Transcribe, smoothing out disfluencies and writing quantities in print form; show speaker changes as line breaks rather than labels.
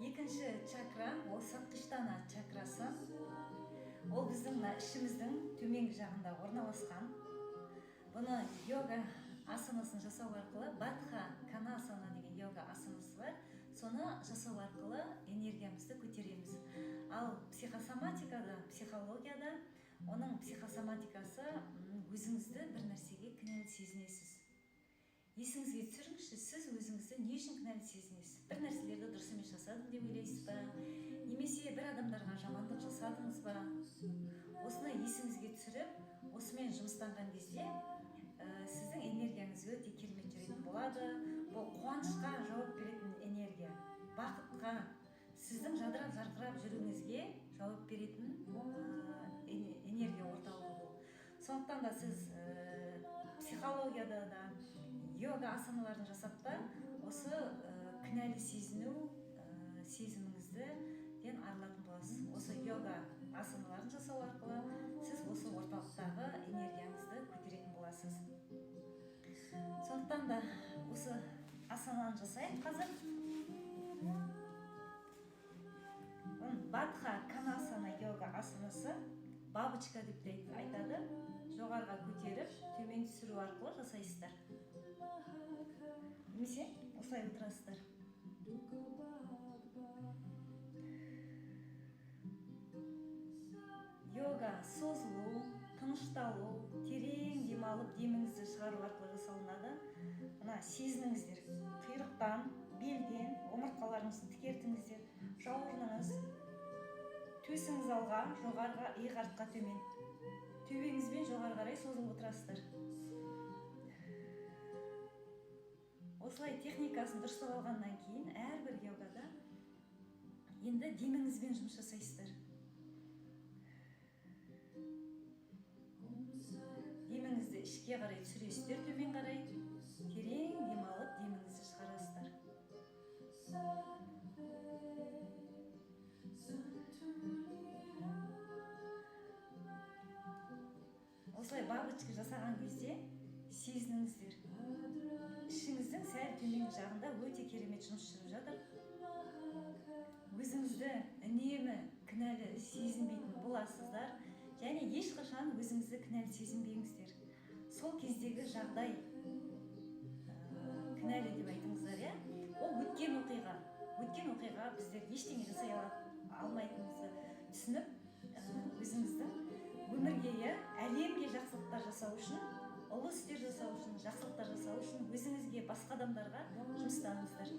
Екінші чакра ол сатқыштана чакрасы. Ол біздің ішіміздің төменгі жағында орналасқан. Бұны йога асанасын жасау арқылы, бадха канасана деген йога асанасы бар. Соны жасау арқылы энергиямызды көтереміз. Ал психосоматикада, психологияда оның психосоматикасы өзіңізді бір нәрсеге кінәлі сезінесіз. Есіңізге түсіріңізші, сіз өзіңізді не үшін кінәлі сезінесіз? Бір нәрселерді дұрыс емес жасадым деп ойлайсыз ба? Немесе бір адамдарға жамандық жасадыңыз ба? Осыны есіңізге түсіріп, осымен жұмыстанған кезде сіздің энергияңыз өте керемет жүретін болады. Бұл қуанышқа жауап беретін энергия, бақытқа, сіздің жадырап жарқырап жүруіңізге жауап беретін энергия орталығы бұл. Сондықтан да сіз психологияда да йога асаналарын жасап та осы кінәлі сезіну сезіміңізден арылатын боласыз. Осы йога асаналарын жасау арқылы сіз осы орталықтағы энергияңызды көтеретін боласыз. Сондықтан да осы асананы жасайық қазір. Бадха канасана йога асанасы, бабочка деп айтады. Жоғарға көтеріп, төмен түсіру арқылы жасайсыздар. Немесе осылай отырасыздар. Йога созылу, тынышталу, терең демалып, деміңізді шығару арқылы жасалынады. Мына сезініңіздер. Құйрықтан, белден, омыртқаларыңызды тікертіңіздер. Жауырыныңыз, төсіңіз алға, жоғарыға, иық артқа төмен. Төбеңізбен жоғары қарай созылып отырасыздар. Осылай техникасын дұрыстап алғаннан кейін әрбір йогада енді деміңізбен жұмыс жасайсыздар. Деміңізді ішке қарай түсіресіздер, төмен қарай. Терең демалып, деміңізді шығарасыздар. Осылай бабочка жасаған кезде сезініңіздер. Ішіңіздің сәл төмен жағында өте керемет жұмыс жүріп жатыр. Өзіңізді үнемі кінәлі сезінбейтін боласыздар. Және ешқашан өзіңізді кінәлі сезінбеңіздер. Сол кездегі жағдай кінәлі деп айтыңыздар, ол өткен оқиға. Өткен оқиға біздер ештеңе жасай алмайтынымызды түсініп, өзіңіздің өмірге, әлемге жақсылықтар жасау үшін, ұлы істер жасау үшін, жақсылықтар жасау үшін өзіңізге, басқа адамдарға жұмыстаныңыздар.